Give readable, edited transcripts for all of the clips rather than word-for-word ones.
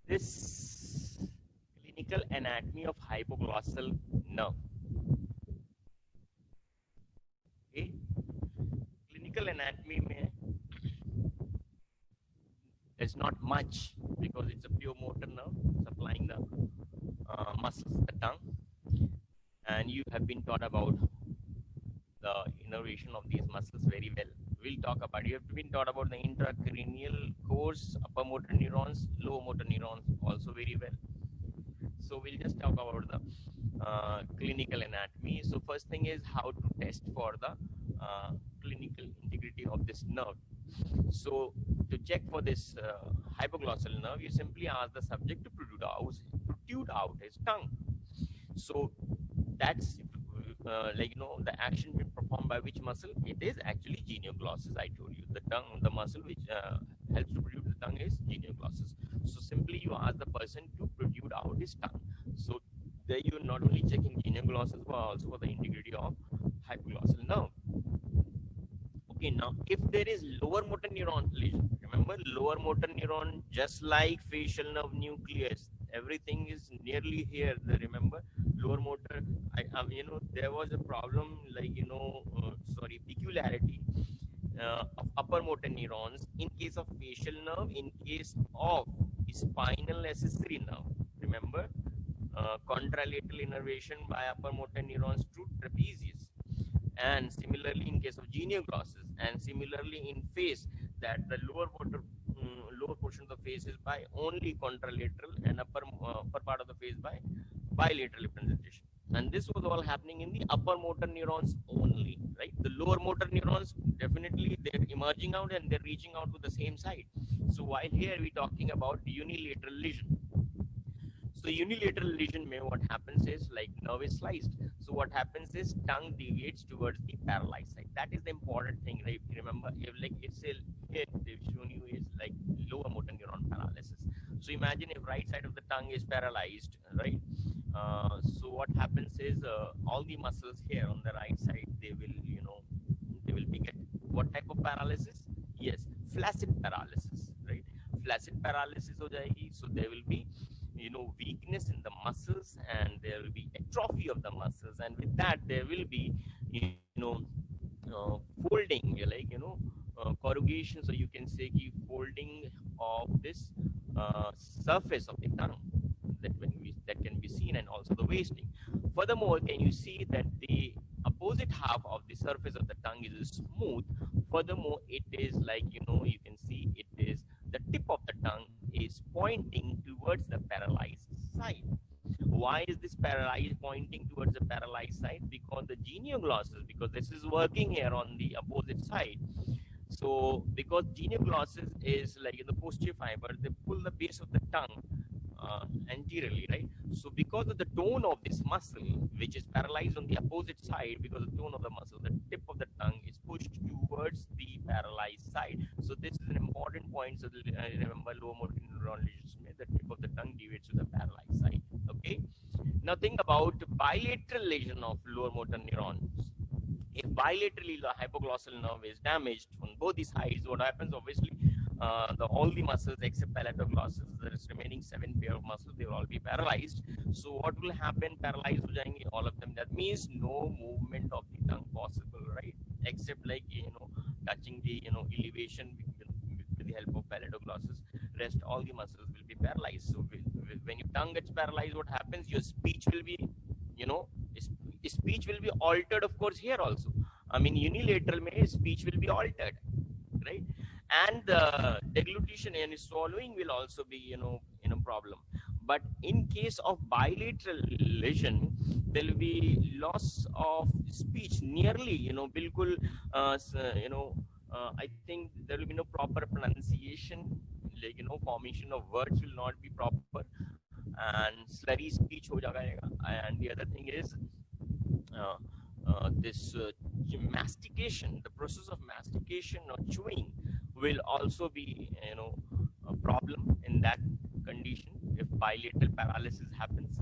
this clinical anatomy of hypoglossal nerve. Okay, clinical anatomy mein is not much because it's a pure motor nerve supplying the muscles, the tongue, and you have been taught about the innervation of these muscles very well. We'll talk about, you have been taught about the intracranial course, upper motor neurons, lower motor neurons also very well. So we'll just talk about the clinical anatomy. So first thing is how to test for the clinical integrity of this nerve. So to check for this hypoglossal nerve, you simply ask the subject to protrude out his tongue. So that's the action being performed by which muscle? It is actually genioglossus. I told you the tongue, the muscle which helps to produce the tongue is genioglossus. So simply you ask the person to protrude out his tongue. So there you are not only checking genioglossus but also for the integrity of hypoglossal nerve. Okay, now if there is lower motor neuron lesion, remember lower motor neuron, just like facial nerve nucleus, everything is nearly here. Remember lower motor, there was a problem peculiarity of upper motor neurons in case of facial nerve, in case of spinal accessory nerve. Remember contralateral innervation by upper motor neurons to trapezius, and similarly in case of genioglossus, and similarly in face, that the lower portion of the face is by only contralateral and upper part of the face by bilateral representation. And this was all happening in the upper motor neurons only, right? The lower motor neurons, definitely they're emerging out and they're reaching out to the same side. So while here we're talking about unilateral lesion. So unilateral lesion may, what happens is, like nerve is sliced. So what happens is tongue deviates towards the paralyzed side. That is the important thing, right? Remember, if like it's a, here they've shown you is like lower motor neuron paralysis. So imagine if right side of the tongue is paralyzed, right? So what happens is all the muscles here on the right side, they will be get what type of paralysis? Yes, flaccid paralysis, right? Flaccid paralysis ho jayegi. So there will be weakness in the muscles, and there will be atrophy of the muscles, and with that there will be folding, corrugation. So you can say folding of this surface of the tongue that can be seen, and also the wasting. Furthermore, can you see that the opposite half of the surface of the tongue is smooth? Furthermore, it is like you can see it is the tip of the tongue is pointing towards the paralyzed side. Why is this paralyzed pointing towards the paralyzed side? Because the genioglossus, because this is working here on the opposite side. So because genioglossus is like in the posterior fiber, they pull the base of the tongue anteriorly, right? So because of the tone of this muscle, which is paralyzed on the opposite side, because of the tone of the muscle, the tip of the tongue is pushed towards the paralyzed side. So this is an important point. So remember, lower motor neuron lesions, the tip of the tongue deviates to the paralyzed side. Okay. Now think about bilateral lesion of lower motor neurons. If bilaterally the hypoglossal nerve is damaged on both the sides, what happens? Obviously, all the muscles except palatoglossus, there is remaining 7 pair of muscles, they will all be paralyzed. So what will happen? Paralyzed ho jayenge all of them. That means no movement of the tongue possible, right? Except like touching the elevation with the help of palatoglossus. Rest all the muscles will be paralyzed. So when your tongue gets paralyzed, what happens? Your speech will be speech will be altered, of course, here also. I mean, unilateral may speech will be altered, right? And the deglutition and swallowing will also be problem. But in case of bilateral lesion, there will be loss of speech nearly, bilkul, I think there will be no proper pronunciation, like formation of words will not be proper, and slurry speech ho jayega. And the other thing is this mastication, the process of mastication or chewing will also be a problem in that condition if bilateral paralysis happens.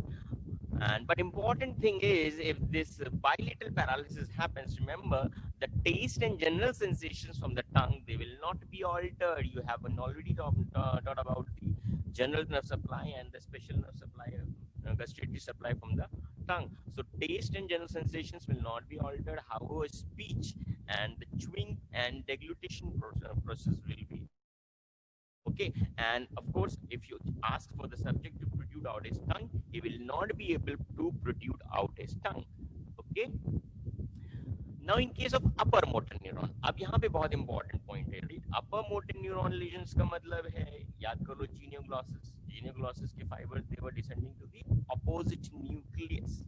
And but important thing is, if this bilateral paralysis happens, remember the taste and general sensations from the tongue, they will not be altered. You have already talked about general nerve supply and the special nerve supply, gustatory supply from the tongue. So taste and general sensations will not be altered. However, speech and the chewing and deglutition process will be. Okay, and of course, if you ask for the subject to protrude out his tongue, he will not be able to protrude out his tongue. Okay. Now, in case of upper motor neuron, अब यहाँ पे बहुत important point है, right? Upper motor neuron lesions का मतलब है, याद करो genioglossus के fibers, they were descending to the opposite nucleus,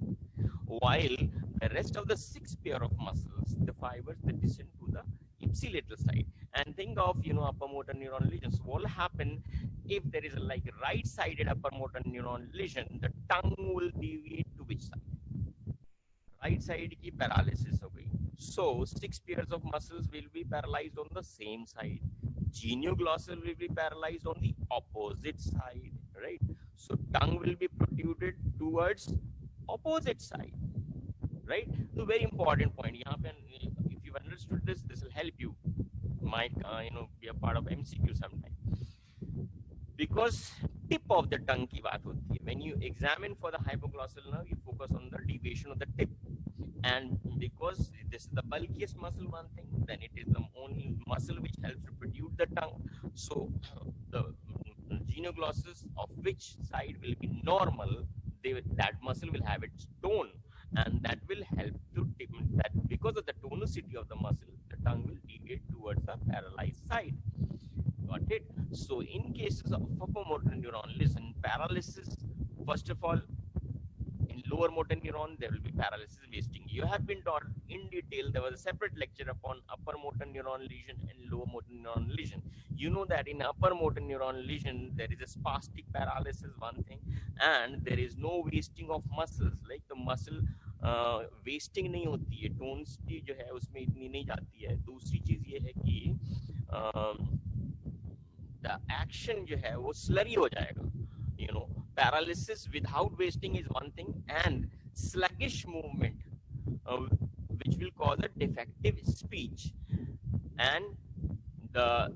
while the rest of the 6 pair of muscles, the fibers, they descend to the ipsilateral side. And think of, upper motor neuron lesions. What will happen if there is a like right-sided upper motor neuron lesion? The tongue will deviate to which side? Right side की paralysis हो गई. So 6 pairs of muscles will be paralyzed on the same side. Genioglossus will be paralyzed on the opposite side, right? So tongue will be protruded towards opposite side, right? So very important point. यहाँ पे, if you've understood this, this will help you. Might be a part of MCQ sometime. Because tip of the tongue की बात होती है. When you examine for the hypoglossal nerve, you focus on the deviation of the tip. And because this is the bulkiest muscle, one thing, then it is the only muscle which helps to protrude the tongue. So the genioglossus of which side will be normal, that muscle will have its tone, and that will help to that because of the tonicity of the muscle, the tongue will deviate towards the paralyzed side. Got it? So in cases of upper motor neuron lesion, paralysis, first of all, in lower motor neuron, there will be paralysis wasting. You have been taught in detail. There was a separate lecture upon upper motor neuron lesion and lower motor neuron lesion. You know that in upper motor neuron lesion, there is a spastic paralysis, one thing, and there is no wasting of muscles. Like the muscle wasting नहीं होती है, tonicity जो है उसमें इतनी नहीं जाती है. दूसरी चीज ये है कि the action जो है वो slurry हो जाएगा. Paralysis without wasting is one thing, and sluggish movement, which will cause a defective speech, and the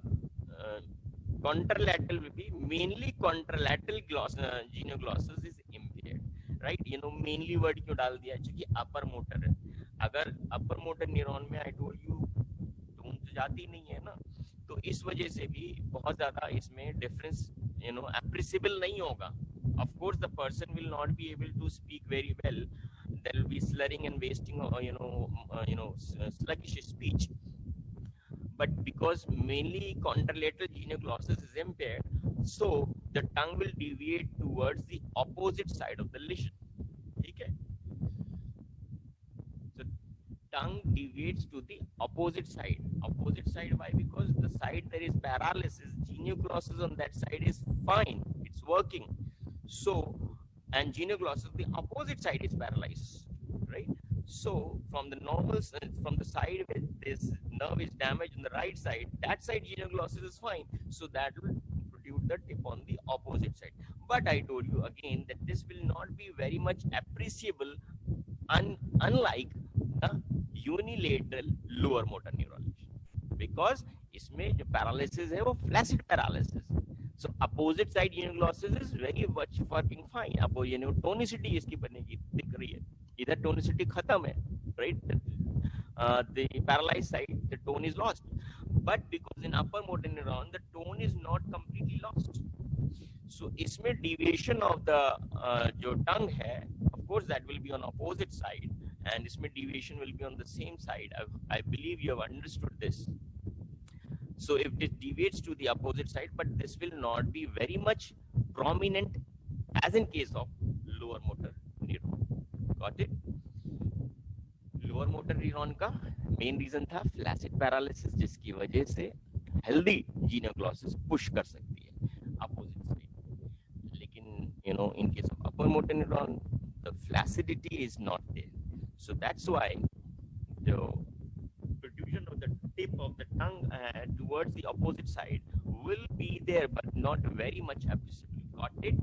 contralateral will be mainly contralateral genioglossus is impaired, right? Mainly word क्यों डाल दिया? क्योंकि upper motor है. अगर upper motor neuron में I told you tone तो जाती नहीं है ना, तो इस वजह से भी बहुत ज्यादा इसमें difference appreciable नहीं होगा. Of course, the person will not be able to speak very well. There will be slurring and wasting, sluggish speech. But because mainly contralateral genioglossus is impaired, so the tongue will deviate towards the opposite side of the lesion. Okay? So tongue deviates to the opposite side. Opposite side, why? Because the side there is paralysis, genioglossus on that side is fine. It's working. So, and genioglossus, the opposite side is paralyzed, right? So, from the normal, from the side where this nerve is damaged on the right side, that side genioglossus is fine. So, that will produce the tip on the opposite side. But I told you again that this will not be very much appreciable, unlike the unilateral lower motor neuron, because इसमें जो paralysis है वो flaccid paralysis. So opposite side genioglossus is very much working fine. अब tonicity इसकी बनेगी दिख रही है. इधर tonicity खत्म है, right? The paralyzed side, the tone is lost. But because in upper motor neuron, the tone is not completely lost. So इसमें deviation of the जो tongue है, of course that will be on opposite side, and इसमें deviation will be on the same side. I believe you have understood this. So if it deviates to the opposite side, but this will not be very much prominent as in case of lower motor neuron. Got it? Lower motor neuron का main reason था flaccid paralysis, जिसकी वजह से healthy genioglossus push कर सकती है opposite side. लेकिन in case of upper motor neuron, the flaccidity is not there. So that's why the protrusion of the tip of the tongue towards the opposite side will be there, but not very much appreciable. Got it?